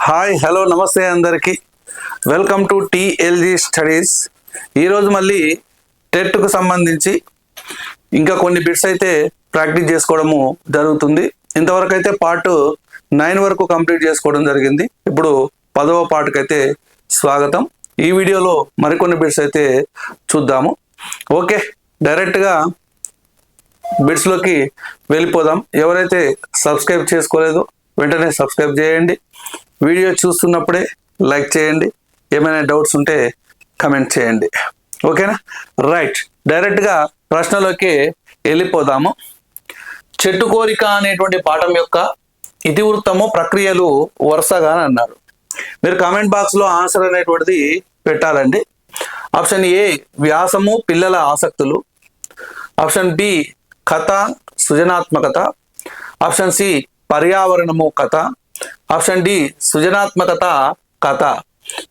Hi hello నమస్తే అందరికీ welcome to TLG studies. ఈరోజు మళ్ళీ టెట్కు సంబంధించి ఇంకా కొన్ని బిట్స్ అయితే ప్రాక్టీస్ చేసుకోవడము జరుగుతుంది. ఇంతవరకు అయితే పార్ట్ 9 వరకు కంప్లీట్ చేసుకోవడం జరిగింది. ఇప్పుడు 10వ పార్ట్కి అయితే స్వాగతం. ఈ వీడియోలో మరికొన్ని బిట్స్ అయితే చూద్దాము. ఓకే, డైరెక్ట్గా బిట్స్లోకి వెళ్ళిపోదాం. ఎవరైతే సబ్స్క్రైబ్ చేసుకోలేదో వెంటనే సబ్స్క్రైబ్ చేయండి. వీడియో చూస్తున్నప్పుడే లైక్ చేయండి. ఏమైనా డౌట్స్ ఉంటే కమెంట్ చేయండి. ఓకేనా? రైట్, డైరెక్ట్గా ప్రశ్నలోకి వెళ్ళిపోదాము. చెట్టు కోరిక అనేటువంటి పాఠం యొక్క ఇతివృత్తము ప్రక్రియలు వరుసగా అన్నారు. మీరు కామెంట్ బాక్స్లో ఆన్సర్ అనేటువంటిది పెట్టాలండి. ఆప్షన్ ఏ వ్యాసము పిల్లల ఆసక్తులు, ఆప్షన్ బి కథ సృజనాత్మకత, ఆప్షన్ సి పర్యావరణము కథ, ఆప్షన్ డి సృజనాత్మకత కథ.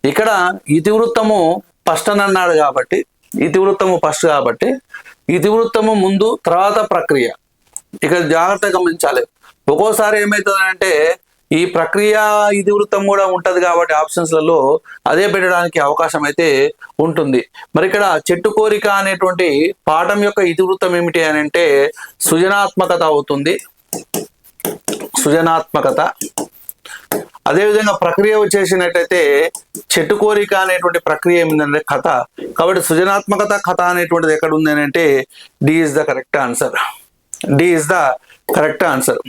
ఇక్కడ ఇతివృత్తము ఫస్ట్ అని అన్నాడు కాబట్టి ఇతివృత్తము ముందు తర్వాత ప్రక్రియ. ఇక్కడ జాగ్రత్తగా గమనించాలి. ఒక్కోసారి ఏమవుతుందంటే ఈ ప్రక్రియ ఇతివృత్తం కూడా ఉంటుంది కాబట్టి ఆప్షన్స్లలో అదే పెట్టడానికి అవకాశం అయితే ఉంటుంది. మరి ఇక్కడ చెట్టు కోరిక అనేటువంటి పాఠం యొక్క ఇతివృత్తం ఏమిటి అని అంటే సృజనాత్మకత అవుతుంది. సృజనాత్మకత. అదేవిధంగా ప్రక్రియ వచ్చేసినట్టయితే చెట్టు కోరిక అనేటువంటి ప్రక్రియ ఏమిటంటే కథ. కాబట్టి సృజనాత్మకత కథ అనేటువంటిది ఎక్కడ ఉంది అని అంటే D is the correct answer. D is the correct answer.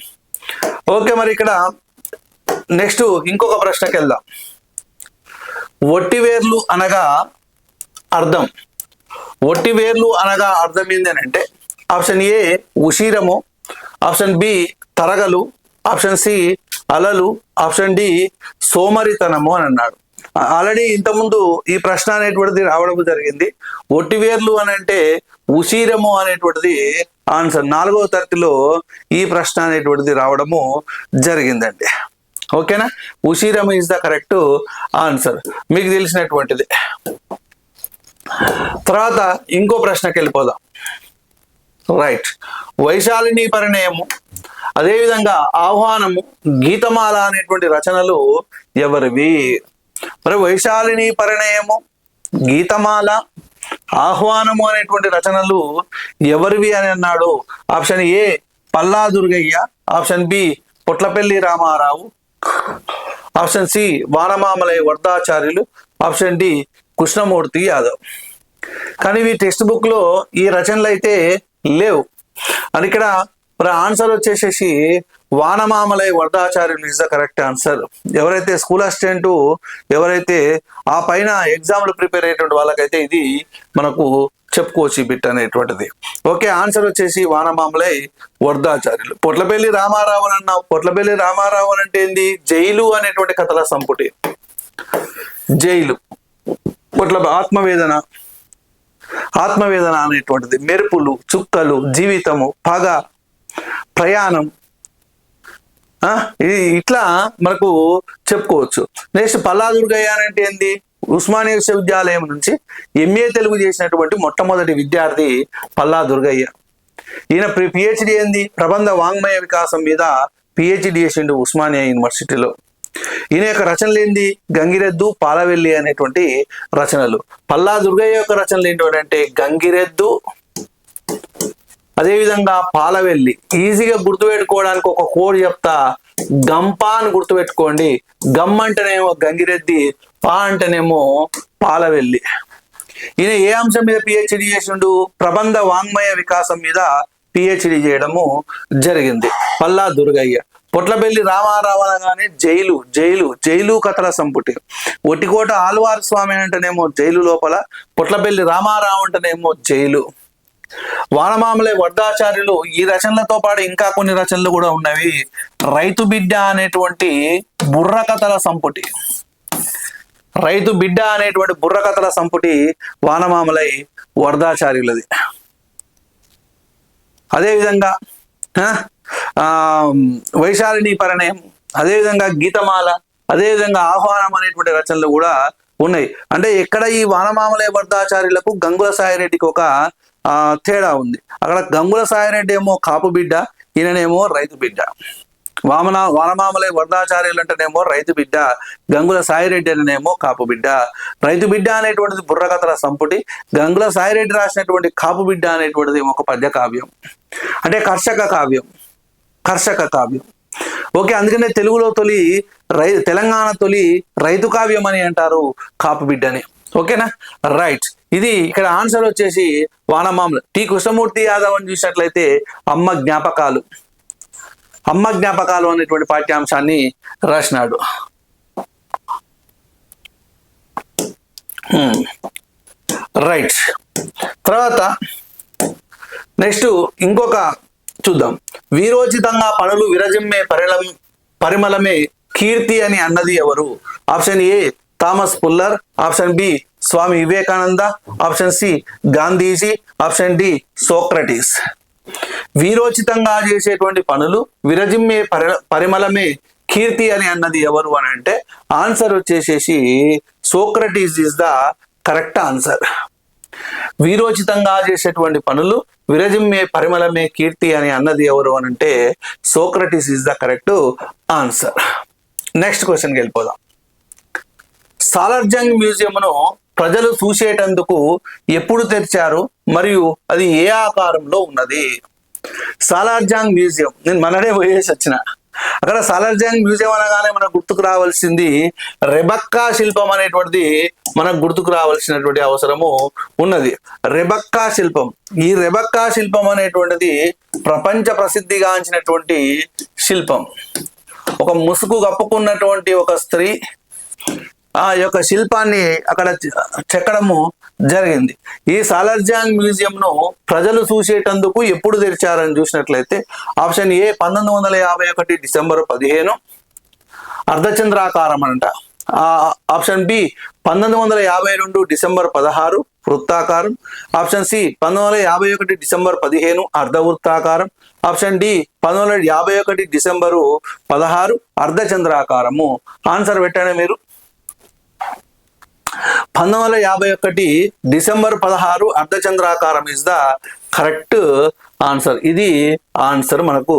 Okay, మరి ఇక్కడ నెక్స్ట్ ఇంకొక ప్రశ్నకి వెళ్దాం. ఒట్టివేర్లు అనగా అర్థం. ఒట్టివేర్లు అనగా అర్థం ఏంటి అని అంటే ఆప్షన్ ఏ ఉషీరము, ఆప్షన్ బి తరగలు, ఆప్షన్ సి అలలు, ఆప్షన్ డి సోమరితనము అని అన్నాడు. ఆల్రెడీ ఇంతకుముందు ఈ ప్రశ్న అనేటువంటిది రావడం జరిగింది. ఒట్టివేర్లు అని అంటే ఉషీరము అనేటువంటిది ఆన్సర్. 4వ తరగతిలో ఈ ప్రశ్న అనేటువంటిది రావడము జరిగిందండి. ఓకేనా? ఉషీరము ఇస్ ద కరెక్ట్ ఆన్సర్, మీకు తెలిసినటువంటిది. తర్వాత ఇంకో ప్రశ్నకి వెళ్ళిపోదాం. రైట్, వైశాలిని పరిణయము, అదేవిధంగా ఆహ్వానము, గీతమాల అనేటువంటి రచనలు ఎవరివి? మరి వైశాలిని పరిణయము, గీతమాల, ఆహ్వానము అనేటువంటి రచనలు ఎవరివి అని అన్నాడు. Option A Palla Durgaiah, option B Potlapalli Ramarao, option C Vanamamalai Varadacharyulu, option D Krishnamurthy Yadav. కానీ ఇవి టెక్స్ట్ బుక్ లో ఈ రచనలు అయితే లేవు. అని ఇక్కడ మరి ఆన్సర్ వచ్చేసేసి Vanamamalai Varadacharyulu is the correct answer. ఎవరైతే స్కూల్ అసిస్టెంట్ ఎవరైతే ఆ పైన ఎగ్జామ్లు ప్రిపేర్ అయ్యేటువంటి వాళ్ళకైతే ఇది మనకు చెప్పుకోవచ్చు ఈ బిట్ అనేటువంటిది. ఓకే, ఆన్సర్ వచ్చేసి వానమామలై వరదాచార్యులు. పొట్లపల్లి రామారావు అని అన్నావు. పొట్లపల్లి రామారావు అని అంటే ఏంది? జైలు అనేటువంటి కథల సంపుటి. జైలు, ఆత్మవేదన అనేటువంటిది, మెరుపులు, చుక్కలు, జీవితము, పగ, ప్రయాణం, ఇది ఇట్లా మనకు చెప్పుకోవచ్చు. నెక్స్ట్ పల్లా దుర్గయ్య అంటే ఏంది? ఉస్మానియా విశ్వవిద్యాలయం నుంచి ఎంఏ తెలుగు చేసినటువంటి మొట్టమొదటి విద్యార్థి పల్లా దుర్గయ్య. ఈయన పిహెచ్డి ఏంది? ప్రబంధ వాంగ్మయ వికాసం మీద పిహెచ్డి చేసిండు ఉస్మానియా యూనివర్సిటీలో. ఈయన యొక్క రచనలు ఏంది? గంగిరెద్దు, పాలవెల్లి అనేటువంటి రచనలు. పల్లా దుర్గయ్య యొక్క రచనలు ఏంటంటే గంగిరెద్దు, అదేవిధంగా పాలవెల్లి. ఈజీగా గుర్తుపెట్టుకోవడానికి ఒక కోడ్ చెప్తా, గంప అని గుర్తుపెట్టుకోండి. గమ్ అంటేనేమో గంగిరెద్ది, పా అంటేనేమో పాలవెల్లి. ఈయన ఏ అంశం మీద పిహెచ్డి చేసిండు? ప్రబంధ వాంగ్మయ వికాసం మీద పిహెచ్డి చేయడము జరిగింది పల్లా దుర్గయ్య. పొట్లపల్లి రామారావు అనగానే జైలు కథల సంపుటి. ఒటికోట ఆల్వార్ స్వామి అంటేనేమో జైలు లోపల, పొట్లపల్లి రామారావు అంటేనేమో జైలు. వానమామలై వరదాచార్యులు ఈ రచనలతో పాటు ఇంకా కొన్ని రచనలు కూడా ఉన్నవి. రైతు బిడ్డ అనేటువంటి బుర్రకథల సంపుటి. రైతు బిడ్డ అనేటువంటి బుర్రకథల సంపుటి వానమామలై వరదాచార్యులది. అదేవిధంగా వైశాలిని పరిణయం, అదేవిధంగా గీతమాల, అదేవిధంగా ఆహ్వానం అనేటువంటి రచనలు కూడా ఉన్నాయి. అంటే ఎక్కడ ఈ వానమామలై వరదాచార్యులకు గంగుల సాయిరెడ్డికి ఒక తేడా ఉంది. అక్కడ గంగుల సాయిరెడ్డి ఏమో కాపు బిడ్డ, ఈయననేమో రైతు బిడ్డ. వానమామలై వరదాచార్యులు అంటేనేమో రైతు బిడ్డ, గంగుల సాయిరెడ్డి అనేనేమో కాపు బిడ్డ. రైతు బిడ్డ అనేటువంటిది బుర్రకథల సంపుటి, గంగుల సాయిరెడ్డి రాసినటువంటి కాపు బిడ్డ అనేటువంటిది ఒక పద్య కావ్యం, అంటే కర్షక కావ్యం. ఓకే, అందుకనే తెలుగులో తెలంగాణ తొలి రైతు కావ్యం అని అంటారు కాపు బిడ్డని. ఓకేనా, రైట్. ఇది ఇక్కడ ఆన్సర్ వచ్చేసి వానమామలు. టి కృష్ణమూర్తి యాదవ్ అని చూసినట్లయితే అమ్మ జ్ఞాపకాలు అనేటువంటి పాఠ్యాంశాన్ని రాసినాడు. రైట్. తర్వాత నెక్స్ట్ ఇంకొక చూద్దాం. వీరోచితంగా పనులు విరజిమ్మే పరిమళమే కీర్తి అని అన్నది ఎవరు? Option A Thomas Fuller, option B Swami Vivekananda, option C Gandhiji, option D Socrates. వీరోచితంగా చేసేటువంటి పనులు విరజిమ్మే పరిమళమే కీర్తి అని అన్నది ఎవరు అని అంటే ఆన్సర్ వచ్చేసేసి Socrates is the correct answer. వీరోచితంగా చేసేటువంటి పనులు విరజిమ్మే పరిమళమే కీర్తి అని అన్నది ఎవరు అని అంటే Socrates is the correct answer. Next క్వశ్చన్కి వెళ్ళిపోదాం. సాలార్జంగ్ మ్యూజియంను ప్రజలు చూసేటందుకు ఎప్పుడు తెరిచారు మరియు అది ఏ ఆకారంలో ఉన్నది? సాలార్జంగ్ మ్యూజియం, నేను మననే పోయేసి వచ్చిన. అక్కడ సాలార్జంగ్ మ్యూజియం అనగానే మనకు గుర్తుకు రావాల్సింది రెబక్కా శిల్పం అనేటువంటిది మనకు గుర్తుకు రావాల్సినటువంటి అవసరము ఉన్నది. రెబక్కా శిల్పం, ఈ రెబక్కా శిల్పం అనేటువంటిది ప్రపంచ ప్రసిద్ధిగాంచినటువంటి శిల్పం. ఒక ముసుగు కప్పుకున్నటువంటి ఒక స్త్రీ ఆ యొక్క శిల్పాన్ని అక్కడ చెక్కడము జరిగింది. ఈ సాలార్జంగ్ మ్యూజియంను ప్రజలు చూసేటందుకు ఎప్పుడు తెరిచారని చూసినట్లయితే ఆప్షన్ ఏ 1951 డిసెంబర్ 15 అర్ధచంద్రాకారం అంట. ఆప్షన్ బి 1952 డిసెంబర్ 16 వృత్తాకారం. ఆప్షన్ సి 1951 డిసెంబర్ 15 అర్ధవృత్తాకారం. ఆప్షన్ డి 1951 డిసెంబరు 16 అర్ధచంద్రాకారము. ఆన్సర్ పెట్టండి మీరు. 1951 డిసెంబర్ 16 అర్ధచంద్రాకారం ఇస్ ద కరెక్ట్ ఆన్సర్. ఇది ఆన్సర్ మనకు.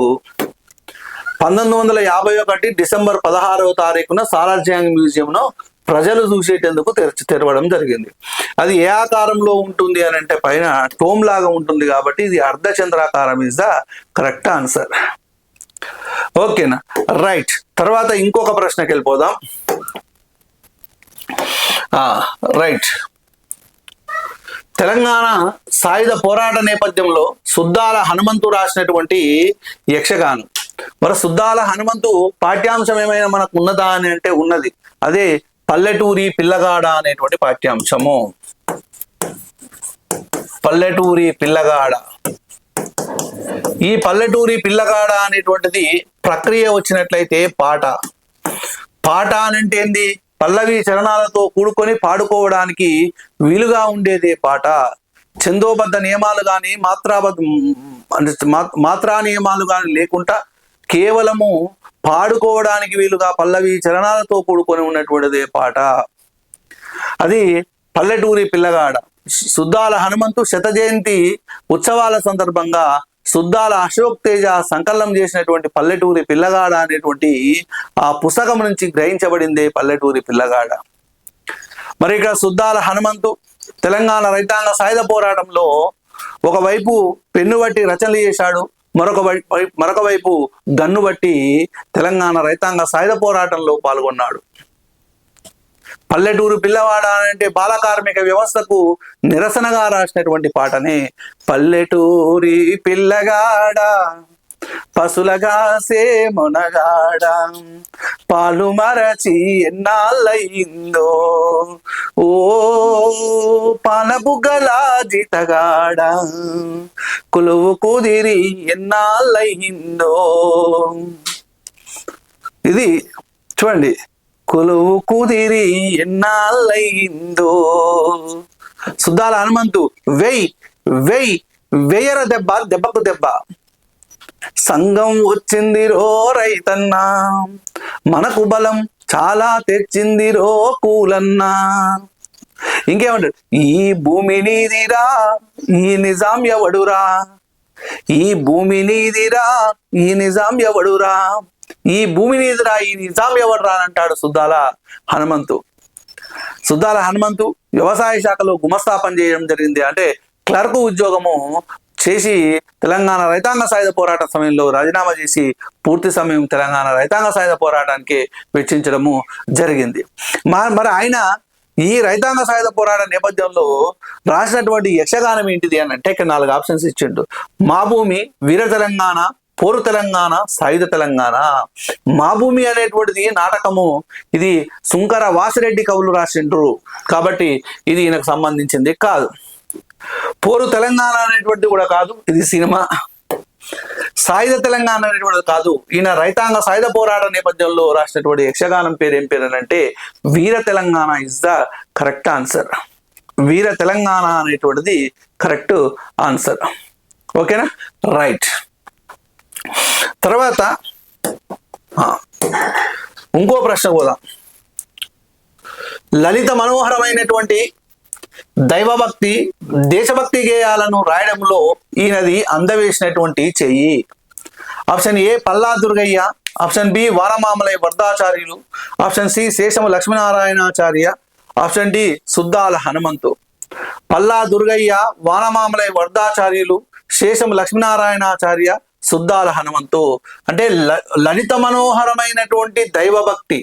1951 డిసెంబర్ 16వ తారీఖున సాలార్జంగ్ మ్యూజియంను ప్రజలు చూసేటందుకు తెరవడం జరిగింది. అది ఏ ఆకారంలో ఉంటుంది అని అంటే పైన టోమ్ లాగా ఉంటుంది కాబట్టి ఇది అర్ధచంద్రాకారం ఇస్ ద కరెక్ట్ ఆన్సర్. ఓకేనా, రైట్. తర్వాత ఇంకొక ప్రశ్నకి వెళ్ళిపోదాం. రైట్. తెలంగాణ సాయుధ పోరాట నేపథ్యంలో సుద్దాల హనుమంతు రాసినటువంటి యక్షగానం. మరి సుద్దాల హనుమంతు పాఠ్యాంశం ఏమైనా మనకు ఉన్నదా అని అంటే ఉన్నది. అదే పల్లెటూరి పిల్లగాడ అనేటువంటి పాఠ్యాంశము. పల్లెటూరి పిల్లగాడ. ఈ పల్లెటూరి పిల్లగాడ అనేటువంటిది ప్రక్రియ వచ్చినట్లయితే పాట అని అంటే ఏంది? పల్లవి చరణాలతో కూడుకొని పాడుకోవడానికి వీలుగా ఉండేదే పాట. ఛందోబద్ధ నియమాలు కానీ మాత్రా నియమాలు కానీ లేకుండా కేవలము పాడుకోవడానికి వీలుగా పల్లవి చరణాలతో కూడుకొని ఉన్నటువంటిదే పాట. అది పల్లెటూరి పిల్లగాడ. సుద్దాల హనుమంతు శత జయంతి ఉత్సవాల సందర్భంగా సుద్దాల అశోక్ తేజ సంకలనం చేసినటువంటి పల్లెటూరి పిల్లగాడ అనేటువంటి ఆ పుస్తకం నుంచి గ్రహించబడిందే పల్లెటూరి పిల్లగాడ. మరి ఇక్కడ సుద్దాల హనుమంతు తెలంగాణ రైతాంగ సాయుధ పోరాటంలో ఒకవైపు పెన్ను బట్టి రచనలు చేశాడు, మరొక వైపు గన్ను బట్టి తెలంగాణ రైతాంగ సాయుధ పోరాటంలో పాల్గొన్నాడు. పల్లెటూరు పిల్లవాడ అంటే బాల కార్మిక వ్యవస్థకు నిరసనగా రాసినటువంటి పాటనే పల్లెటూరి పిల్లగాడ పసులగాసే మొనగాడ పాలు మరచి ఎన్నాళ్ళయిందో ఓ పాలబుగ్గల జితగాడ కొలువు కుదిరి ఎన్నాళ్ళయిందో. ఇది చూడండి, కొలువు కుదిరి ఎన్నాళ్ళయిందో. సుద్దాల హనుమంతు వెయ్యర దెబ్బకు దెబ్బ సంఘం వచ్చింది రో రైతన్నా, మనకు బలం చాలా తెచ్చింది రో కూలన్నా. ఇంకేమంటాడు? ఈ భూమి నీదిరా ఈ నిజాం ఎవడురా, ఈ భూమి నీదిరా ఈ నిజాం ఎవడురా, ఈ భూమిని ఎదురా ఈ నిజాం ఎవరు రానంటాడు సుద్దాల హనుమంతు. సుద్దాల హనుమంతు వ్యవసాయ శాఖలో గుమస్తా పని చేయడం జరిగింది. అంటే క్లర్క్ ఉద్యోగము చేసి తెలంగాణ రైతాంగ సాయుధ పోరాట సమయంలో రాజీనామా చేసి పూర్తి సమయం తెలంగాణ రైతాంగ సాయుధ పోరాటానికి వెచ్చించడము జరిగింది. మరి ఆయన ఈ రైతాంగ సాయుధ పోరాట నేపథ్యంలో రాసినటువంటి యక్షగానం ఏంటిది అని అంటే ఇక్కడ 4 ఆప్షన్స్ ఇచ్చిండు. మా భూమి, వీర తెలంగాణ, పోరు తెలంగాణ, సాయుధ తెలంగాణ. మా భూమి అనేటువంటిది నాటకము, ఇది సుంకర వాసిరెడ్డి కవులు రాసిండ్రు కాబట్టి ఇది ఈయనకు సంబంధించింది కాదు. పోరు తెలంగాణ అనేటువంటిది కూడా కాదు, ఇది సినిమా. సాయుధ తెలంగాణ అనేటువంటిది కాదు, ఈయన రైతాంగ సాయుధ పోరాట నేపథ్యంలో రాసినటువంటి యక్షగానం పేరు ఏం పేరు అని అంటే Veera Telangana is the correct answer. Veera Telangana అనేటువంటిది కరెక్ట్ ఆన్సర్. ఓకేనా, రైట్. తర్వాత ఇంకో ప్రశ్న పోదాం. లలిత మనోహరమైనటువంటి దైవభక్తి, దేశభక్తి గేయాలను రాయడంలో ఈయనది అందవేసినటువంటి చెయ్యి. Option A Palla Durgaiah, option B Vanamamalai Varadacharyulu, option C Seshamu Lakshminarayanacharya, option D Suddala Hanumanthu. Palla Durgayya, Vanamamalai Varadacharyulu, Seshamu Lakshminarayanacharya, Suddala Hanumanthu. అంటే లలిత మనోహరమైనటువంటి దైవభక్తి,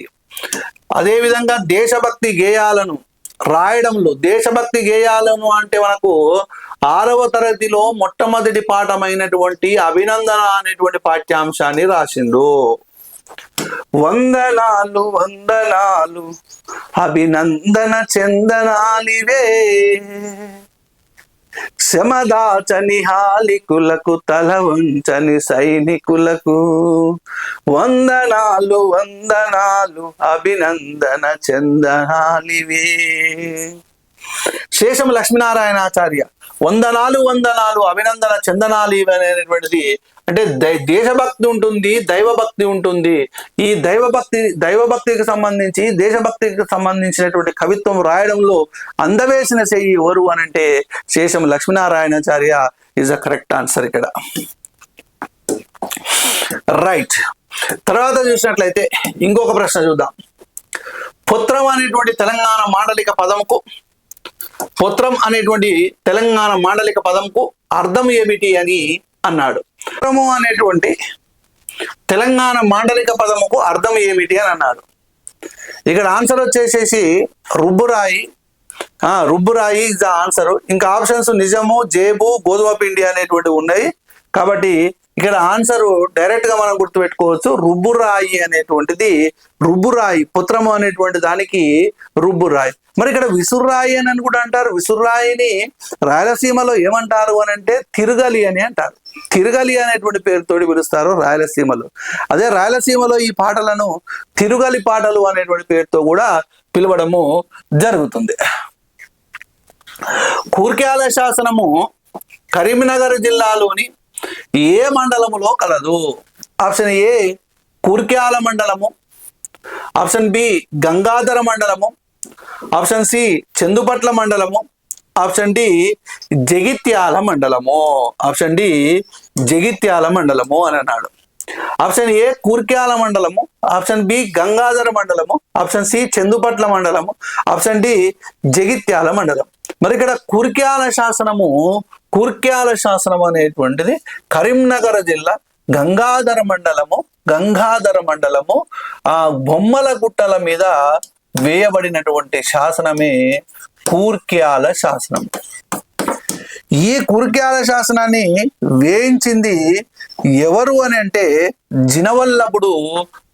అదేవిధంగా దేశభక్తి గేయాలను రాయడంలో, దేశభక్తి గేయాలను అంటే మనకు 6వ తరగతిలో మొట్టమొదటి పాఠమైనటువంటి అభినందన అనేటువంటి పాఠ్యాంశాన్ని రాసిండు. వందనాలు వందనాలు అభినందన చందనాలివే, శమదాచని హాలికులకు తల వంచని సైనికులకు, వందనాలు వందనాలు అభినందన చందనాలివే. శేషం లక్ష్మీనారాయణాచార్య వందనాలు వందనాలు అభినందన చందనాలి అనేటువంటిది అంటే దేశభక్తి ఉంటుంది, దైవభక్తి ఉంటుంది. ఈ దైవభక్తికి సంబంధించి, దేశభక్తికి సంబంధించినటువంటి కవిత్వం రాయడంలో అందవేసిన చెయ్యి ఎవరు అని అంటే శేషం Lakshminarayanacharya is a correct answer ఇక్కడ. రైట్. తర్వాత చూసినట్లయితే ఇంకొక ప్రశ్న చూద్దాం. పుత్రం అనేటువంటి తెలంగాణ మాండలిక పదంకు, పుత్రం అనేటువంటి తెలంగాణ మాండలిక పదంకు అర్థం ఏమిటి అని అన్నాడు. పుత్రము అనేటువంటి తెలంగాణ మాండలిక పదముకు అర్థం ఏమిటి అని అన్నాడు. ఇక్కడ ఆన్సర్ వచ్చేసేసి రుబ్బురాయి. రుబ్బురాయి ఇస్ ద ఆన్సర్. ఇంకా ఆప్షన్స్ నిజము, జేబు, గోధుమ పిండి అనేటువంటివి ఉన్నాయి. కాబట్టి ఇక్కడ ఆన్సర్ డైరెక్ట్ గా మనం గుర్తుపెట్టుకోవచ్చు. రుబ్బురాయి అనేటువంటిది, రుబ్బురాయి పుత్రము అనేటువంటి దానికి రుబ్బురాయి. మరి ఇక్కడ విసుర్రాయి అని కూడా అంటారు. విసుర్రాయిని రాయలసీమలో ఏమంటారు అని అంటే తిరుగలి అని అంటారు. తిరుగలి అనేటువంటి పేరుతోటి పిలుస్తారు రాయలసీమలో. అదే రాయలసీమలో ఈ పాటలను తిరుగలి పాటలు అనేటువంటి పేరుతో కూడా పిలవడము జరుగుతుంది. కూర్క్యాల శాసనము కరీంనగర్ జిల్లాలోని ఏ మండలములో కలదు? ఆప్షన్ ఏ కూర్క్యాల మండలము, ఆప్షన్ బి గంగాధర మండలము, ఆప్షన్ సి చందుపట్ల మండలము, ఆప్షన్ డి జగిత్యాల మండలము. ఆప్షన్ డి జగిత్యాల మండలము అని అన్నాడు. ఆప్షన్ ఏ కూర్క్యాల మండలము, ఆప్షన్ బి గంగాధర మండలము, ఆప్షన్ సి చందుపట్ల మండలము, ఆప్షన్ డి జగిత్యాల మండలం. మరి ఇక్కడ కూర్క్యాల శాసనం అనేటువంటిది కరీంనగర్ జిల్లా గంగాధర మండలము బొమ్మల గుట్టల మీద వేయబడినటువంటి శాసనమే కూర్క్యాల శాసనం. ఈ కూర్క్యాల శాసనాన్ని వేయించింది ఎవరు అని అంటే జినవల్లభుడు,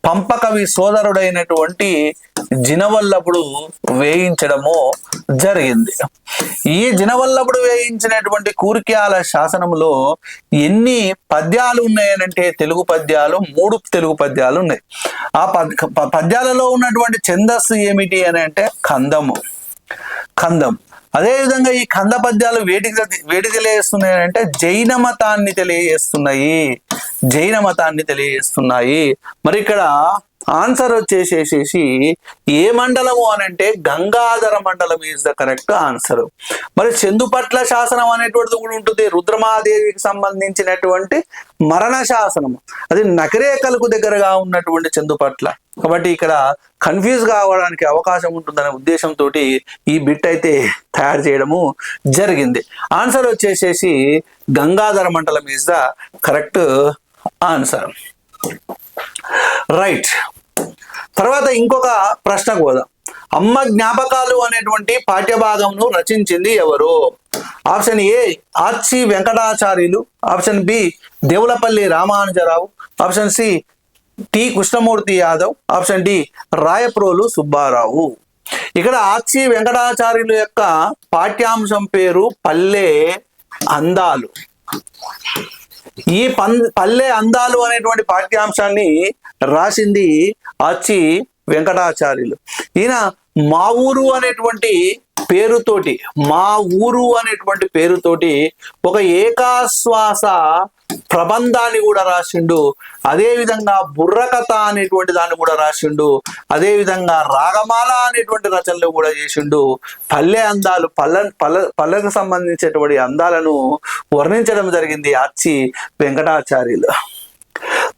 పంపకవి సోదరుడైనటువంటి జినవల్లభుడు వేయించడము జరిగింది. ఈ జినవల్లభుడు వేయించినటువంటి కూర్క్యాల శాసనంలో ఎన్ని పద్యాలు ఉన్నాయనంటే తెలుగు పద్యాలు 3 తెలుగు పద్యాలు ఉన్నాయి. ఆ పద్యాలలో ఉన్నటువంటి ఛందస్సు ఏమిటి అని అంటే కందం. అదేవిధంగా ఈ కంద పద్యాలు వేటి తెలియజేస్తున్నాయి అంటే జైన మతాన్ని తెలియజేస్తున్నాయి. మరి ఇక్కడ ఆన్సర్ వచ్చేసేసి ఏ మండలము అని అంటే గంగాధర మండలం ఈజ్ ద కరెక్ట్ ఆన్సర్. మరి చందుపట్ల శాసనం అనేటువంటిది కూడా ఉంటుంది, రుద్రమాదేవికి సంబంధించినటువంటి మరణ శాసనం, అది నకిరేకలకు దగ్గరగా ఉన్నటువంటి చందుపట్ల. కాబట్టి ఇక్కడ కన్ఫ్యూజ్ కావడానికి అవకాశం ఉంటుందనే ఉద్దేశంతో ఈ బిట్ అయితే తయారు చేయడము జరిగింది. ఆన్సర్ వచ్చేసేసి గంగాధర మండలం is the correct answer. Right. తర్వాత ఇంకొక ప్రశ్నకు పోదాం. అమ్మ జ్ఞాపకాలు అనేటువంటి పాఠ్యభాగంను రచించింది ఎవరు? Option A Archi Venkatacharyulu, option B Devulapalli Ramanujarao, option C T Krishnamurthy Yadav, option D Rayaprolu Subbarao. ఇక్కడ ఆర్చి వెంకటాచార్యులు యొక్క పాఠ్యాంశం పేరు పల్లె అందాలు. ఈ పల్లె అందాలు అనేటువంటి పాఠ్యాంశాన్ని రాసింది ఆర్చి వెంకటాచార్యులు. ఈయన మా ఊరు అనేటువంటి పేరుతోటి ఒక ఏకాశ్వాస ప్రబంధాన్ని కూడా రాసిండు. అదే విధంగా బుర్రకథ అనేటువంటి దాన్ని కూడా రాసిండు. అదే విధంగా రాగమాల అనేటువంటి రచనలు కూడా చేసిండు. పల్లె అందాలు, పల్లెకు సంబంధించినటువంటి అందాలను వర్ణించడం జరిగింది ఆర్చి వెంకటాచార్యులు.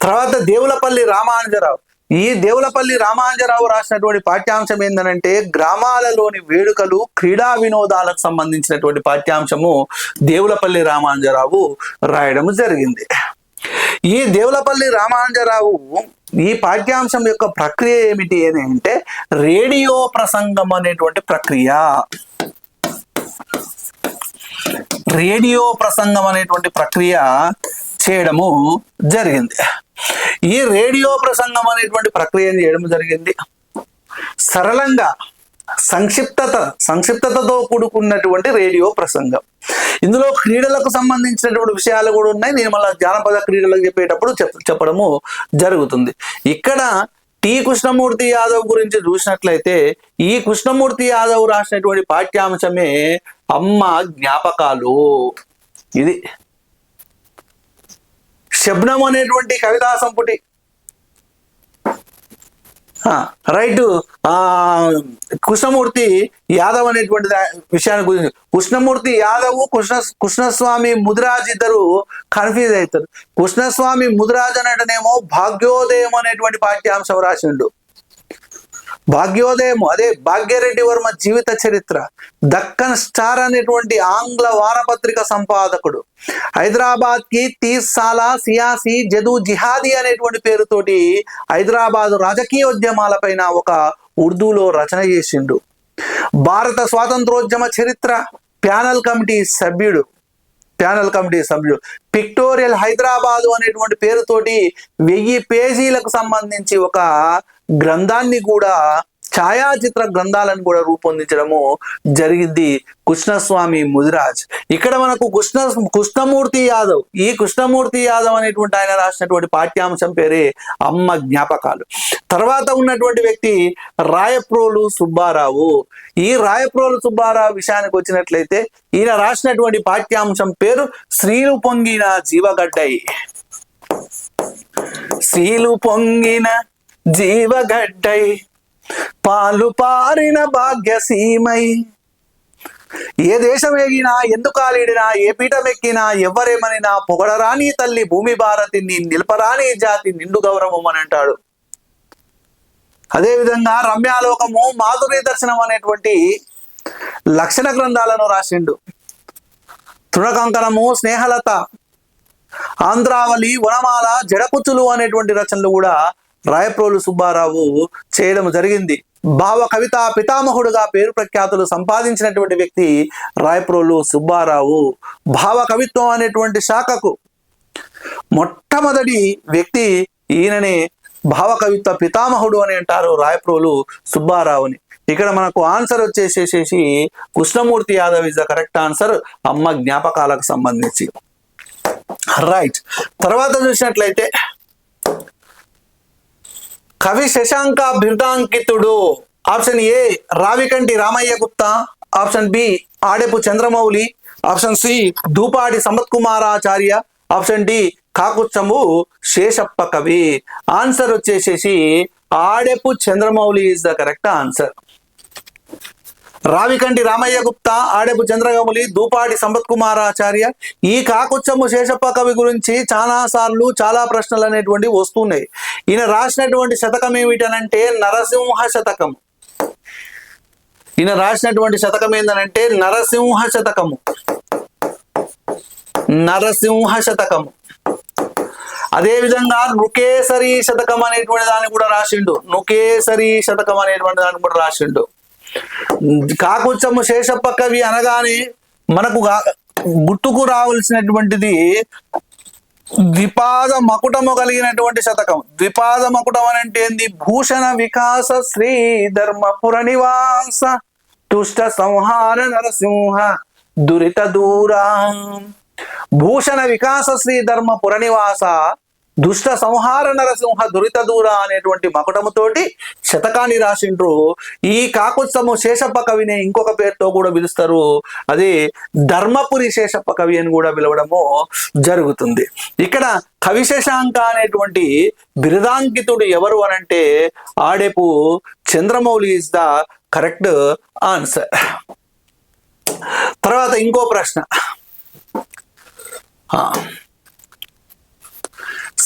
తర్వాత దేవులపల్లి రామానుజరావు. ఈ దేవులపల్లి రామానుజరావు రాసినటువంటి పాఠ్యాంశం ఏంటంటే గ్రామాలలోని వేడుకలు, క్రీడా వినోదాలకు సంబంధించినటువంటి పాఠ్యాంశము దేవులపల్లి రామానుజరావు రాయడం జరిగింది. ఈ దేవులపల్లి రామానుజరావు ఈ పాఠ్యాంశం యొక్క ప్రక్రియ ఏమిటి అని అంటే రేడియో ప్రసంగం అనేటువంటి ప్రక్రియ. రేడియో ప్రసంగం అనేటువంటి ప్రక్రియ చేయడము జరిగింది. ఈ రేడియో ప్రసంగం అనేటువంటి ప్రక్రియ చేయడం జరిగింది. సరళంగా సంక్షిప్తతతో కూడుకున్నటువంటి రేడియో ప్రసంగం. ఇందులో క్రీడలకు సంబంధించినటువంటి విషయాలు కూడా ఉన్నాయి. నేను మళ్ళీ జానపద క్రీడలకు చెప్పేటప్పుడు చెప్పడము జరుగుతుంది. ఇక్కడ టి కృష్ణమూర్తి యాదవ్ గురించి చూసినట్లయితే ఈ కృష్ణమూర్తి యాదవ్ రాసినటువంటి పాఠ్యాంశమే అమ్మ జ్ఞాపకాలు. ఇది శబ్నం అనేటువంటి కవితా సంపుటి. రైట్. కృష్ణమూర్తి యాదవ్ అనేటువంటి విషయాన్ని గురించి కృష్ణమూర్తి యాదవ్ కృష్ణస్వామి ముదిరాజ్ ఇద్దరు కన్ఫ్యూజ్ అవుతారు. కృష్ణస్వామి ముదిరాజ్ అనేటనేమో భాగ్యోదయం అనేటువంటి పాఠ్యాంశం రాసిండు. భాగ్యోదయం అదే భాగ్యరెడ్డి వర్మ జీవిత చరిత్ర. దక్కన్ స్టార్ అనేటువంటి ఆంగ్ల వారపత్రిక సంపాదకుడు. హైదరాబాద్ కి 30 సాల సియాసి జదు జిహాదీ అనేటువంటి పేరుతోటి హైదరాబాద్ రాజకీయోద్యమాల పైన ఒక ఉర్దూలో రచన చేసిండు. భారత స్వాతంత్రోద్యమ చరిత్ర ప్యానల్ కమిటీ సభ్యుడు. పిక్టోరియల్ హైదరాబాదు అనేటువంటి పేరుతోటి 1000 పేజీలకు సంబంధించి ఒక గ్రంథాన్ని కూడా, ఛాయాచిత్ర గ్రంథాలను కూడా రూపొందించడము జరిగింది కృష్ణస్వామి ముదిరాజ్. ఇక్కడ మనకు కృష్ణమూర్తి యాదవ్, ఈ కృష్ణమూర్తి యాదవ్ అనేటువంటి ఆయన రాసినటువంటి పాఠ్యాంశం పేరే అమ్మ జ్ఞాపకాలు. తర్వాత ఉన్నటువంటి వ్యక్తి రాయప్రోలు సుబ్బారావు. ఈ రాయప్రోలు సుబ్బారావు విషయానికి వచ్చినట్లయితే ఈయన రాసినటువంటి పాఠ్యాంశం పేరు శ్రీలు పొంగిన జీవగడ్డై. శ్రీలు పొంగిన జీవగడ్డై పాలు పారిన భాగ్యసీమై. ఏ దేశం ఎగినా ఎందుకాలిడినా ఏ పీఠమెక్కినా ఎవరేమనినా పొగడరాని తల్లి భూమి భారతిని నిలపరాని జాతి నిండు గౌరవం అని అంటాడు. అదేవిధంగా రమ్యాలోకము, మాధురి దర్శనం అనేటువంటి లక్షణ గ్రంథాలను రాసిండు. తృణకంకణము, స్నేహలత, ఆంధ్రావళి, వనమాల, జడకుచ్చులు అనేటువంటి రచనలు కూడా రాయప్రోలు సుబ్బారావు చేయడం జరిగింది. భావ కవిత పితామహుడుగా పేరు ప్రఖ్యాతులు సంపాదించినటువంటి వ్యక్తి రాయప్రోలు సుబ్బారావు. భావ కవిత్వం అనేటువంటి శాఖకు మొట్టమొదటి వ్యక్తి ఈయననే. భావ కవిత్వ పితామహుడు అని అంటారు రాయప్రోలు సుబ్బారావుని. ఇక్కడ మనకు ఆన్సర్ వచ్చేసేసి Krishnamurthy Yadav is the correct answer అమ్మ జ్ఞాపకాలకు సంబంధించి. రైట్. తర్వాత చూసినట్లయితే కవి శశాంక బిరుదాంకితుడు. Option A Ravikanti Ramayya Gupta, option B Adepu Chandramouli, option C Dupati Sampath Kumaracharya, option D Kakuchamu Sheshappa కవి. ఆన్సర్ వచ్చేసేసి Adepu Chandramouli is the correct answer. Ravikanti Ramayya Gupta, Adepu Chandramouli, Dupati Sampath Kumaracharya. ఈ కాకుచ్చమ్ము శేషప్ప కవి గురించి చాలా సార్లు చాలా ప్రశ్నలు అనేటువంటి వస్తున్నాయి. ఈయన రాసినటువంటి శతకం ఏమిటనంటే నరసింహ శతకం. ఈయన రాసినటువంటి శతకం ఏంటనంటే నరసింహ శతకము. నరసింహ శతకము. అదేవిధంగా నృకేసరి శతకం అనేటువంటి దాన్ని కూడా రాసిండు. నృకేసరి శతకం అనేటువంటి దాన్ని కూడా రాసిండు. కాకుచ్చమ్ము శేషప్ప కవి అనగానే మనకు గుర్తుకు రావాల్సినటువంటిది ద్విపాద మకుటము కలిగినటువంటి శతకం. ద్విపాద మకుటం అని అంటే ఏంది? భూషణ వికాస శ్రీ ధర్మపుర నివాస దుష్ట సంహార నరసింహ దురిత దూరా. భూషణ వికాస శ్రీ ధర్మపుర నివాస దుష్ట సంహార నరసింహ దురిత దూర అనేటువంటి మకుటముతోటి శతకాన్ని రాసిండ్రు. ఈ కాకుత్సము శేషప్ప కవిని ఇంకొక పేరుతో కూడా పిలుస్తారు. అది ధర్మపురి శేషప్ప కవి అని కూడా పిలవడము జరుగుతుంది. ఇక్కడ కవి శశాంక అనేటువంటి బిరుదాంకితుడు ఎవరు అనంటే Adepu Chandramouli is the correct answer. తర్వాత ఇంకో ప్రశ్న.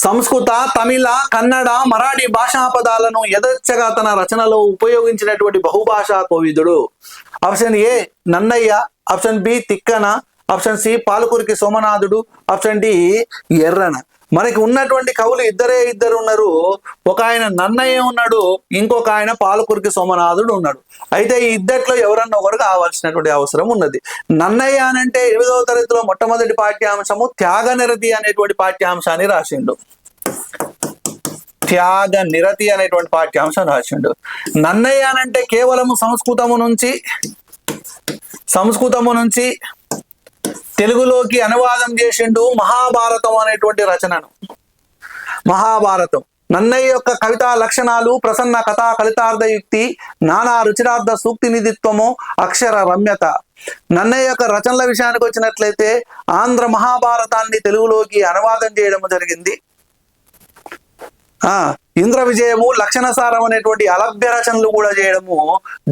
సంస్కృత, తమిళ, కన్నడ, మరాఠీ భాషా పదాలను యథేచ్ఛగా తన రచనలో ఉపయోగించినటువంటి బహుభాషా కోవిదుడు. Option A Nannaya, option B Tikkana, option C Palakuriki Somanathudu, option D Errana. మనకి ఉన్నటువంటి కవులు ఇద్దరు ఉన్నారు. ఒక ఆయన నన్నయ్య ఉన్నాడు, ఇంకొక ఆయన పాలకురికి సోమనాథుడు ఉన్నాడు. అయితే ఈ ఇద్దట్లో ఎవరన్నా ఒకరు కావాల్సినటువంటి అవసరం ఉన్నది. నన్నయ్య అనంటే 8వ తరగతిలో మొట్టమొదటి పాఠ్యాంశము త్యాగ నిరతి అనేటువంటి పాఠ్యాంశాన్ని రాసిండు. త్యాగ నిరతి అనేటువంటి పాఠ్యాంశం రాసిండు. నన్నయ్య అనంటే కేవలము సంస్కృతము నుంచి తెలుగులోకి అనువాదం చేసిండు మహాభారతం అనేటువంటి రచనను. మహాభారతం. నన్నయ్య యొక్క కవితా లక్షణాలు ప్రసన్న కథా కలితార్థయుక్తి, నానా రుచిరార్థ సూక్తి నిధిత్వము, అక్షర రమ్యత. నన్నయ్య యొక్క రచనల విషయానికి వచ్చినట్లయితే ఆంధ్ర మహాభారతాన్ని తెలుగులోకి అనువాదం చేయడం జరిగింది. ఇంద్ర విజయము, లక్షణసారం అనేటువంటి అలభ్య రచనలు కూడా చేయడము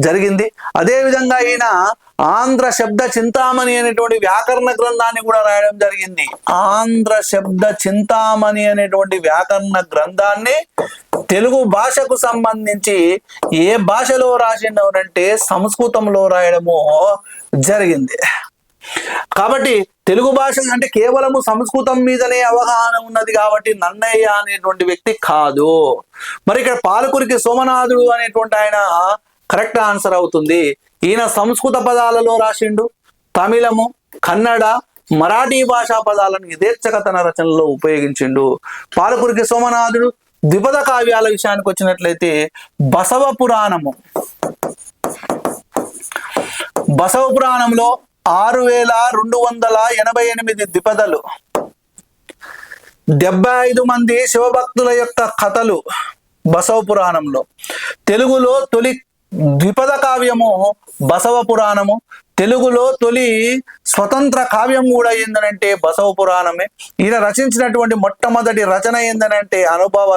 జరిగింది. అదే విధంగా ఈయన ఆంధ్ర శబ్ద చింతామణి అనేటువంటి వ్యాకరణ గ్రంథాన్ని కూడా రాయడం జరిగింది. ఆంధ్ర శబ్ద చింతామణి అనేటువంటి వ్యాకరణ గ్రంథాన్ని తెలుగు భాషకు సంబంధించి ఏ భాషలో రాసిండవనంటే సంస్కృతంలో రాయడము జరిగింది. కాబట్టి తెలుగు భాష అంటే కేవలము సంస్కృతం మీదనే అవగాహన ఉన్నది కాబట్టి నన్నయ్య అనేటువంటి వ్యక్తి కాదు. మరి ఇక్కడ పాలకురికి సోమనాథుడు అనేటువంటి ఆయన కరెక్ట్ ఆన్సర్ అవుతుంది. ఈయన సంస్కృత పదాలలో రాసిండు. తమిళము, కన్నడ, మరాఠీ భాషా పదాలను యథేచ్ఛగా తన రచనలో ఉపయోగించిండు. పాలకురికి సోమనాథుడు. ద్విపద కావ్యాల విషయానికి వచ్చినట్లయితే బసవ పురాణంలో 6288 ద్విపదలు, 75 మంది శివభక్తుల యొక్క కథలు బసవ పురాణంలో. తెలుగులో తొలి ద్విపద కావ్యము బసవ పురాణము. తెలుగులో తొలి స్వతంత్ర కావ్యం కూడా ఏందనంటే బసవ పురాణమే. ఈయన రచించినటువంటి మొట్టమొదటి రచన ఏందనంటే అనుభవ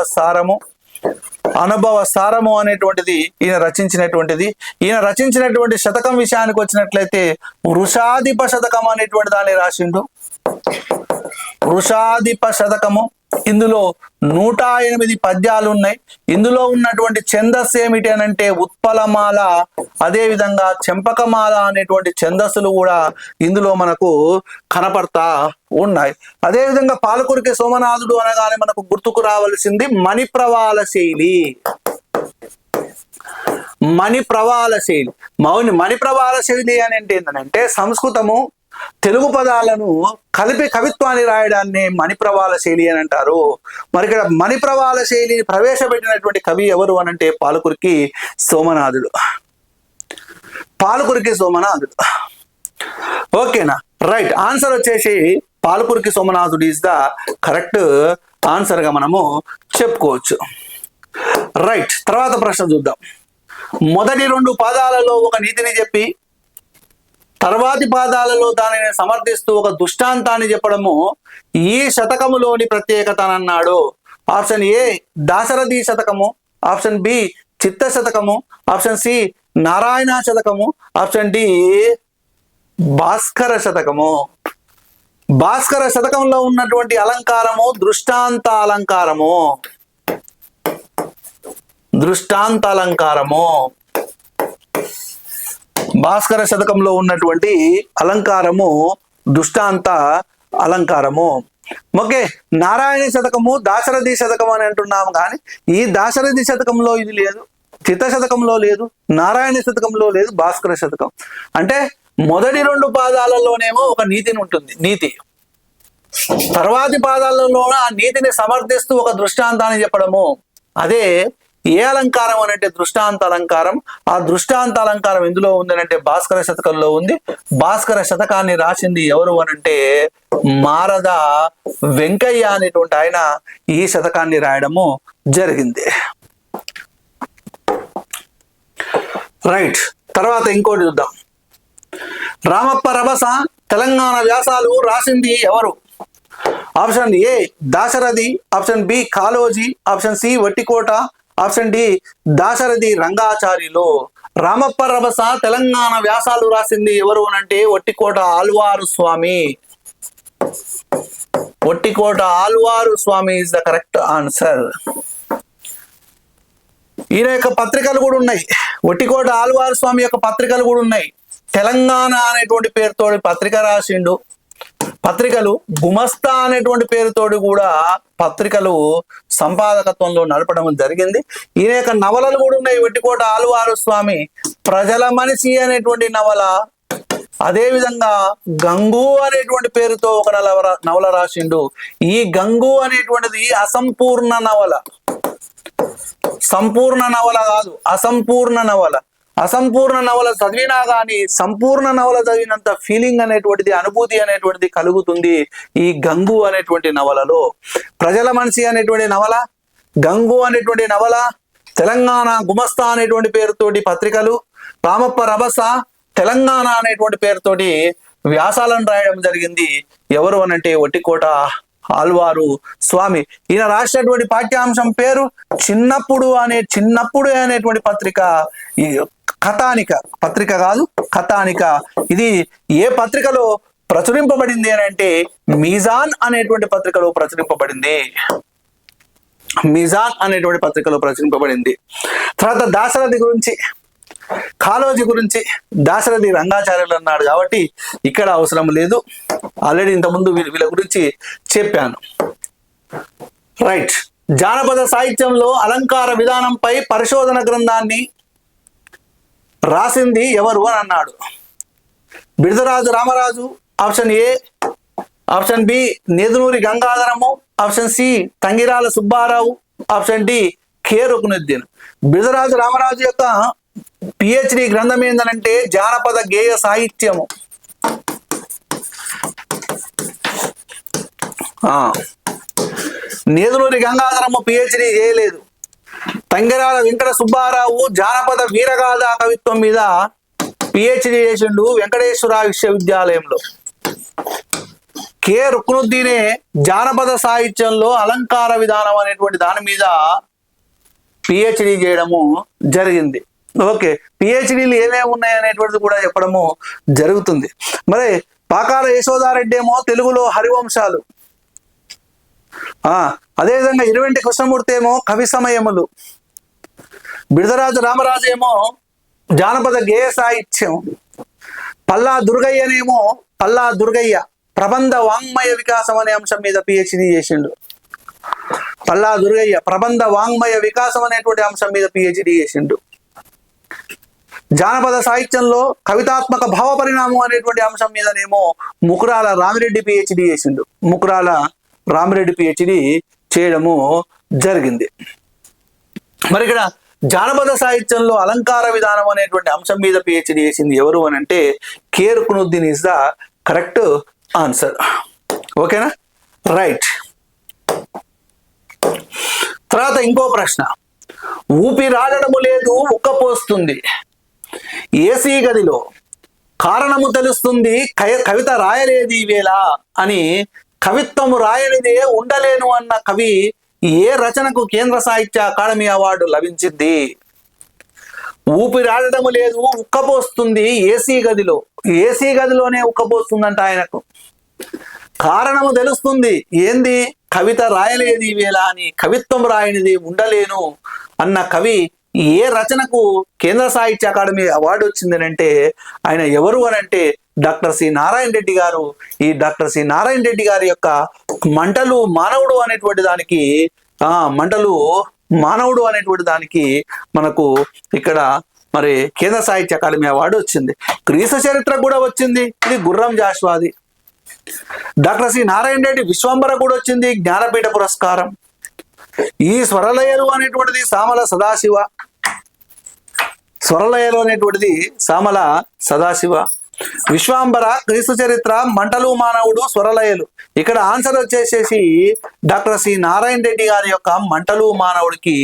సారము అనేటువంటిది ఈయన రచించినటువంటిది. ఈయన రచించినటువంటి శతకం విషయానికి వచ్చినట్లయితే వృషాధిప శతకం అనేటువంటి దాన్ని రాసిండు. వృషాధిప శతకము. ఇందులో 108 పద్యాలు ఉన్నాయి. ఇందులో ఉన్నటువంటి ఛందస్సు ఏమిటి అనంటే ఉత్పలమాల, అదే విధంగా చెంపకమాల అనేటువంటి ఛందస్సులు కూడా ఇందులో మనకు కనపడతా ఉన్నాయి. అదే విధంగా పాలకురికి సోమనాథుడు అనగానే మనకు గుర్తుకు రావాల్సింది మణిప్రవాళ శైలి. మణిప్రవాళ శైలి అని ఏంటంటే సంస్కృతము తెలుగు పదాలను కలిపి కవిత్వాన్ని రాయడాన్ని మణిప్రవాళ శైలి అని అంటారు. మరి ఇక్కడ మణిప్రవాళ శైలిని ప్రవేశపెట్టినటువంటి కవి ఎవరు అనంటే పాలకురికి సోమనాథుడు. ఓకేనా? రైట్. ఆన్సర్ వచ్చేసి పాలకురికి సోమనాథుడు ఈజ్ ద కరెక్ట్ ఆన్సర్ గా మనము చెప్పుకోవచ్చు. రైట్. తర్వాత ప్రశ్న చూద్దాం. మొదటి 2 పాదాలలో ఒక నీతిని చెప్పి తర్వాతి పాదాలలో దానిని సమర్థిస్తూ ఒక దృష్టాంతాన్ని చెప్పడము ఈ శతకములోని ప్రత్యేకత అన్నాడు. ఆప్షన్ ఏ దాశరథి శతకము, ఆప్షన్ బి చిత్త శతకము, ఆప్షన్ సి నారాయణ శతకము, ఆప్షన్ డి భాస్కర శతకము. భాస్కర శతకంలో ఉన్నటువంటి అలంకారము దృష్టాంత అలంకారము. దృష్టాంత అలంకారము. భాస్కర శతకంలో ఉన్నటువంటి అలంకారము దృష్టాంత అలంకారము. ఓకే, నారాయణ శతకము దాశరథి శతకం అని అంటున్నాము, కానీ ఈ దాశరథి శతకంలో ఇది లేదు, చిత్త శతకంలో లేదు, నారాయణ శతకంలో లేదు, భాస్కర శతకం. అంటే మొదటి 2 పాదాలలోనేమో ఒక నీతిని ఉంటుంది, నీతి. తర్వాతి పాదాలలో ఆ నీతిని సమర్థిస్తూ ఒక దృష్టాంతాన్ని చెప్పడము. అదే ఏ అలంకారం అనంటే దృష్టాంత అలంకారం. ఆ దృష్టాంత అలంకారం ఎందులో ఉందనంటే భాస్కర శతకంలో ఉంది. భాస్కర శతకాన్ని రాసింది ఎవరు అనంటే మారద వెంకయ్య అనేటువంటి ఆయన ఈ శతకాన్ని రాయడము జరిగింది. రైట్, తర్వాత ఇంకోటి చూద్దాం. రామప్ప రభస తెలంగాణ వ్యాసాలు రాసింది ఎవరు? Option A Dasarathi, option B Kaloji, option C Vattikota, option D Dasarathi Rangacharyulu. Ramappa రభస తెలంగాణ వ్యాసాలు రాసింది ఎవరు అనంటే Vattikota Alwar Swamy. Vattikota Alwar Swamy is the correct answer. ఈయన యొక్క పత్రికలు కూడా ఉన్నాయి, వట్టికోట ఆళ్వారు స్వామి యొక్క పత్రికలు కూడా ఉన్నాయి. తెలంగాణ అనేటువంటి పేరుతో పత్రిక రాసిండు. పత్రికలు గుమస్తా అనేటువంటి పేరుతోటి కూడా పత్రికలు సంపాదకత్వంలో నడపడం జరిగింది. ఈయన యొక్క నవలలు కూడా ఉన్నాయి. వట్టికోట ఆళ్వారు స్వామి ప్రజల మనిషి అనేటువంటి నవల, అదేవిధంగా గంగు అనేటువంటి పేరుతో ఒక నవల రాసిండు. ఈ గంగు అనేటువంటిది అసంపూర్ణ నవల, సంపూర్ణ నవల కాదు, అసంపూర్ణ నవల. అసంపూర్ణ నవల చదివినా కానీ సంపూర్ణ నవల చదివినంత ఫీలింగ్ అనేటువంటిది, అనుభూతి అనేటువంటిది కలుగుతుంది ఈ గంగు అనేటువంటి నవలలో. ప్రజల మనిషి అనేటువంటి నవల, గంగు అనేటువంటి నవల, తెలంగాణ గుమస్తా అనేటువంటి పేరుతోటి పత్రికలు, రామప్ప రభస తెలంగాణ అనేటువంటి పేరుతోటి వ్యాసాలను రాయడం జరిగింది. ఎవరు అనంటే వట్టికోట ఆళ్వారు స్వామి. ఈయన రాసినటువంటి పాఠ్యాంశం పేరు చిన్నప్పుడు అనేటువంటి పత్రిక. ఈ కథానిక పత్రిక కాదు, కథానిక. ఇది ఏ పత్రికలో ప్రచురింపబడింది అని అంటే మీజాన్ అనేటువంటి పత్రికలో ప్రచురింపబడింది. మీజాన్ అనేటువంటి పత్రికలో ప్రచురింపబడింది. తర్వాత దాశరథి గురించి, కాళోజీ గురించి దాశరథి రంగాచార్యులు అన్నాడు కాబట్టి ఇక్కడ అవసరం లేదు, ఆల్రెడీ ఇంతకుముందు వీళ్ళ గురించి చెప్పాను. రైట్, జానపద సాహిత్యంలో అలంకార విధానంపై పరిశోధన గ్రంథాన్ని రాసింది ఎవరు అని అన్నాడు. Biradaraju Ramaraju, option A, option B Nedunuri Gangadharam, option C Tangirala Subbarao, option D K Ruknuddin. Biradaraju Ramaraju యొక్క పిహెచ్డి గ్రంథం ఏంటంటే జానపద గేయ సాహిత్యము. నేదునూరి గంగాధరము పిహెచ్డి చేయలేదు. తంగిరాల వెంకట సుబ్బారావు జానపద వీరగాథ కవిత్వం మీద పిహెచ్డి చేసిండు వెంకటేశ్వర విశ్వవిద్యాలయంలో. కె రుక్నుద్దీనే జానపద సాహిత్యంలో అలంకార విధానం అనేటువంటి దాని మీద పిహెచ్డి చేయడము జరిగింది. ఓకే, పిహెచ్డీలు ఏమేమి ఉన్నాయి అనేటువంటిది కూడా చెప్పడము జరుగుతుంది. మరి పాకాల యశోదారెడ్డి ఏమో తెలుగులో హరివంశాలు, అదేవిధంగా ఇరువెంటి కృష్ణమూర్తి ఏమో కవి సమయములు, బిడదరాజు రామరాజు ఏమో జానపద గేయ సాహిత్యం, పల్లా దుర్గయ్య ప్రబంధ వాంగ్మయ వికాసం అనే అంశం మీద పిహెచ్డి చేసిండు. పల్లా దుర్గయ్య ప్రబంధ వాంగ్మయ వికాసం అనేటువంటి అంశం మీద పిహెచ్డి చేసిండు. జానపద సాహిత్యంలో కవితాత్మక భావ పరిణామం అనేటువంటి అంశం మీదనేమో ముకురాల రామిరెడ్డి పిహెచ్డి చేసిండు. ముకురాల రామిరెడ్డి పిహెచ్డి చేయడము జరిగింది. మరి ఇక్కడ జానపద సాహిత్యంలో అలంకార విధానం అనేటువంటి అంశం మీద పిహెచ్డి చేసింది ఎవరు అని అంటే K Ruknuddin is the correct answer. ఓకేనా? రైట్. తర్వాత ఇంకో ప్రశ్న, ఊపిరాడడము లేదు ఉక్కపోస్తుంది, ఏసీ గదిలో కారణము తెలుస్తుంది కవిత రాయలేది వేళ అని కవిత్వము రాయనిదే ఉండలేను అన్న కవి ఏ రచనకు కేంద్ర సాహిత్య అకాడమీ అవార్డు లభించింది? ఊపిరాడటం లేదు, ఉక్కపోస్తుంది ఏసీ గదిలోనే ఉక్కపోస్తుందంట ఆయనకు. కారణము తెలుస్తుంది, ఏంది? కవిత రాయలేదు ఈవేళ అని, కవిత్వం రాయనిది ఉండలేను అన్న కవి ఏ రచనకు కేంద్ర సాహిత్య అకాడమీ అవార్డు వచ్చిందని అంటే ఆయన ఎవరు అని అంటే డాక్టర్ సి నారాయణ రెడ్డి గారు. ఈ డాక్టర్ సి నారాయణ రెడ్డి గారి యొక్క మంటలు మానవుడు అనేటువంటి దానికి మనకు ఇక్కడ మరి కేంద్ర సాహిత్య అకాడమీ అవార్డు వచ్చింది. క్రీస్తు చరిత్ర కూడా వచ్చింది, ఇది గుర్రం జాషువాది. డాక్టర్ సి నారాయణ రెడ్డి విశ్వంబర కూడా వచ్చింది, జ్ఞానపీఠ పురస్కారం. ఈ స్వరలయలు అనేటువంటిది సామల సదాశివ. విశ్వాంబర, క్రీస్తు చరిత్ర, మంటలు మానవుడు, స్వరలయలు. ఇక్కడ ఆన్సర్ వచ్చేసేసి డాక్టర్ సి నారాయణ రెడ్డి గారి యొక్క మంటలు మానవుడికి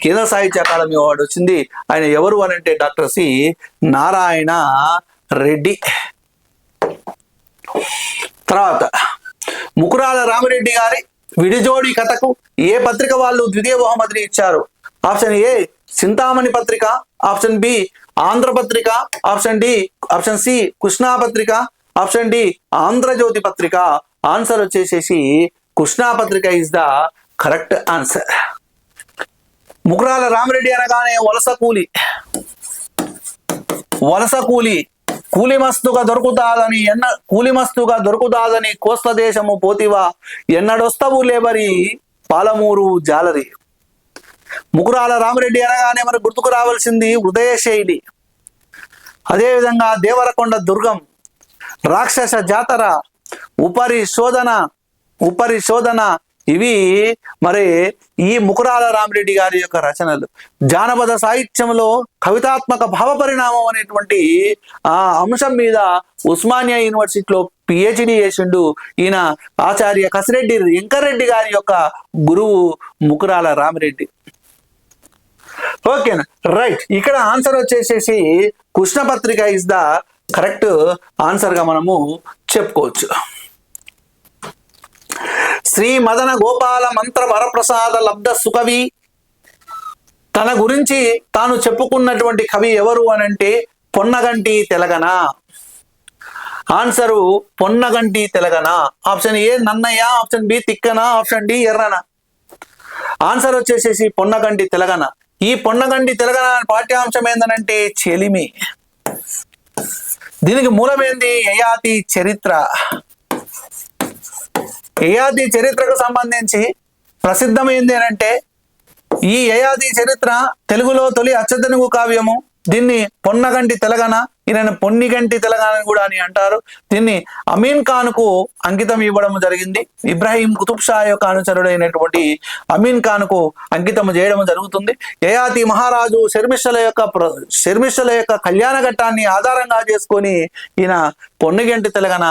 కేంద్ర సాహిత్య అకాడమీ అవార్డు వచ్చింది. ఆయన ఎవరు అని అంటే డాక్టర్ సి నారాయణ రెడ్డి. తర్వాత ముకురాల రామిరెడ్డి గారి విడిజోడి కథకు ఏ పత్రిక వాళ్ళు ద్వితీయ బహుమతిని ఇచ్చారు? ఆప్షన్ ఏ చింతామణి పత్రిక, option B Andhrapatrika, option C Krishna పత్రిక, ఆప్షన్ డి ఆంధ్రజ్యోతి పత్రిక. ఆన్సర్ వచ్చేసేసి కృష్ణా పత్రిక is the correct answer. Mukurala Ramireddy అనగానే వలస కూలి మస్తుగా దొరుకుతాదని కోస్త దేశము పోతివా, ఎన్నడొస్తవు లేబరి పాలమూరు జాలరి. ముకురాల రామిరెడ్డి అనగానే మనకు గుర్తుకు రావాల్సింది ఉదయ శైలి, అదేవిధంగా దేవరకొండ దుర్గం, రాక్షస జాతర, ఉపరిశోధన ఇవి మరి ఈ ముకురాల రామిరెడ్డి గారి యొక్క రచనలు. జానపద సాహిత్యంలో కవితాత్మక భావ పరిణామం అనేటువంటి అంశం మీద ఉస్మానియా యూనివర్సిటీలో పిహెచ్డి చేసిండు ఈయన. ఆచార్య కసిరెడ్డి వెంకరెడ్డి గారి యొక్క గురువు ముకురాల రామిరెడ్డి. ఓకేనా, రైట్. ఇక్కడ ఆన్సర్ వచ్చేసేసి కృష్ణపత్రిక ఇస్ ద కరెక్ట్ ఆన్సర్ గా మనము చెప్పుకోవచ్చు. శ్రీ మదన గోపాల మంత్ర వరప్రసాద లబ్ధ సుకవి, తన గురించి తాను చెప్పుకున్నటువంటి కవి ఎవరు అని అంటే Ponnaganti Telagana. Answer Ponnaganti Telagana. Option A Nannaya, option B Tikkana, option D Errana. Answer వచ్చేసేసి పొన్నగంటి తెలగన. ఈ పొన్నగంటి తెలగన పాఠ్యాంశం ఏందనంటే చెలిమి. దీనికి మూలమేంది? యయాతి చరిత్ర. యయాతి చరిత్రకు సంబంధించి ప్రసిద్ధమైంది అని అంటే ఈ యయాతి చరిత్ర తెలుగులో తొలి అచ్చతెనుగు కావ్యము. దీన్ని పొన్నగంటి తెలగన, ఈయన పొన్నిగంటి తెలగన కూడా అని అంటారు. దీన్ని అమీన్ ఖాన్ కు అంకితం ఇవ్వడం జరిగింది. ఇబ్రాహీం కుతుబ్ షా యొక్క అనుచరుడైనటువంటి అమీన్ ఖాన్ కు అంకితం చేయడం జరుగుతుంది. యయాతి మహారాజు శర్మిష్ఠల యొక్క కళ్యాణ ఘట్టాన్ని ఆధారంగా చేసుకొని ఈయన పొన్నిగంటి తెలగన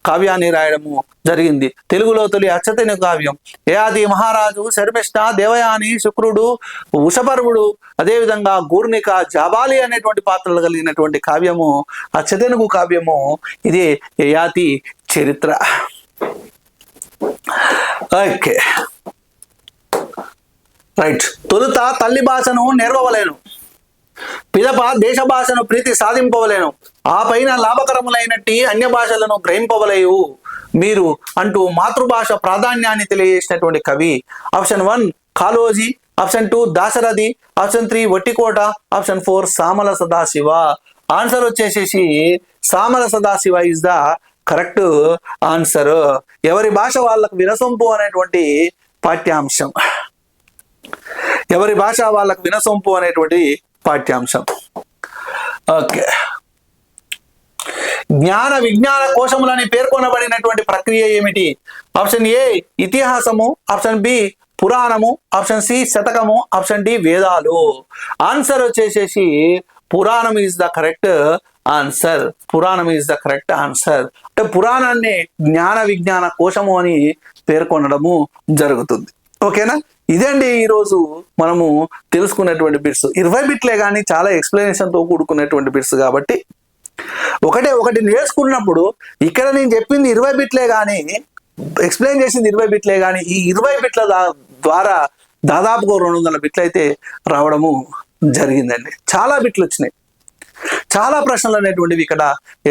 కావ్యాన్ని రాయడము జరిగింది. తెలుగులో తొలి అచ్చతెనుగు కావ్యం. యయాతి మహారాజు, శర్మిష్ఠ, దేవయాని, శుక్రుడు, ఉషపర్వుడు, అదేవిధంగా గూర్నిక, జాబాలి అనేటువంటి పాత్రలు కలిగినటువంటి కావ్యము అచ్చతెనుగు కావ్యము. ఇది యయాతి చరిత్ర. Okay, right. తొలుత తల్లి భాషను నేర్వవలేను, పిదప దేశ భాషను ప్రీతి సాధింపవలేను, ఆ పైన లాభకరములైనట్టి అన్య భాషలను గ్రహింపవలేవు మీరు అంటూ మాతృభాష ప్రాధాన్యాన్ని తెలియజేసినటువంటి కవి. Option 1 Kaloji, option 2 Dasarathi, option 3 Vattikota, option 4 Samala Sadashiva. Answer వచ్చేసేసి Samala Sadashiva is the correct answer. ఎవరి భాష వాళ్ళకు వినసొంపు అనేటువంటి పాఠ్యాంశం. ఓకే. జ్ఞాన విజ్ఞాన కోశములని పేర్కొనబడినటువంటి ప్రక్రియ ఏమిటి? Option A ఇతిహాసము, option B Puranamu, option C Shatakamu, option D వేదాలు. ఆన్సర్ వచ్చేసేసి పురాణం ఈజ్ ద కరెక్ట్ ఆన్సర్. అంటే పురాణాన్ని జ్ఞాన విజ్ఞాన కోశము అని పేర్కొనడము జరుగుతుంది. ఓకేనా? ఇదండి ఈరోజు మనము తెలుసుకున్నటువంటి బిట్స్. 20 బిట్లే కానీ చాలా ఎక్స్ప్లెనేషన్తో కూడుకున్నటువంటి బిట్స్ కాబట్టి ఒకటి నేర్చుకున్నప్పుడు ఇక్కడ నేను చెప్పింది 20 బిట్లే కానీ, ఎక్స్ప్లెయిన్ చేసింది 20 బిట్లే కానీ, ఈ 20 బిట్ల ద్వారా దాదాపుగా 200 బిట్లు అయితే రావడము జరిగిందండి. చాలా బిట్లు వచ్చినాయి, చాలా ప్రశ్నలు అనేటువంటివి ఇక్కడ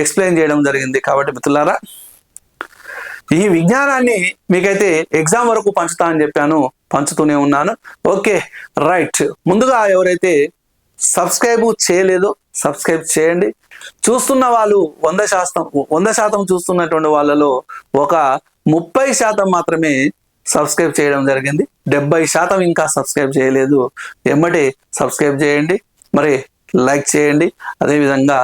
ఎక్స్ప్లెయిన్ చేయడం జరిగింది. కాబట్టి మిత్రులారా, ఈ విజ్ఞానాన్ని మీకైతే ఎగ్జామ్ వరకు పంచుతా అని చెప్పాను, పంచుతూనే ఉన్నాను. Okay, right. ముందుగా ఎవరైతే సబ్స్క్రైబ్ చేయలేదో సబ్స్క్రైబ్ చేయండి. చూస్తున్న వాళ్ళు 100% చూస్తున్నటువంటి వాళ్ళలో ఒక 30% మాత్రమే సబ్స్క్రైబ్ చేయడం జరిగింది. 70% ఇంకా సబ్స్క్రైబ్ చేయలేదు. ఎమ్మటే సబ్స్క్రైబ్ చేయండి, మరి లైక్ చేయండి, అదేవిధంగా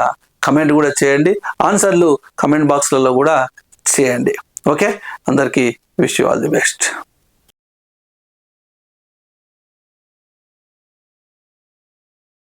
కమెంట్ కూడా చేయండి. ఆన్సర్లు కమెంట్ బాక్స్లలో కూడా చేయండి. ఓకే, అందరికీ wish you all the best.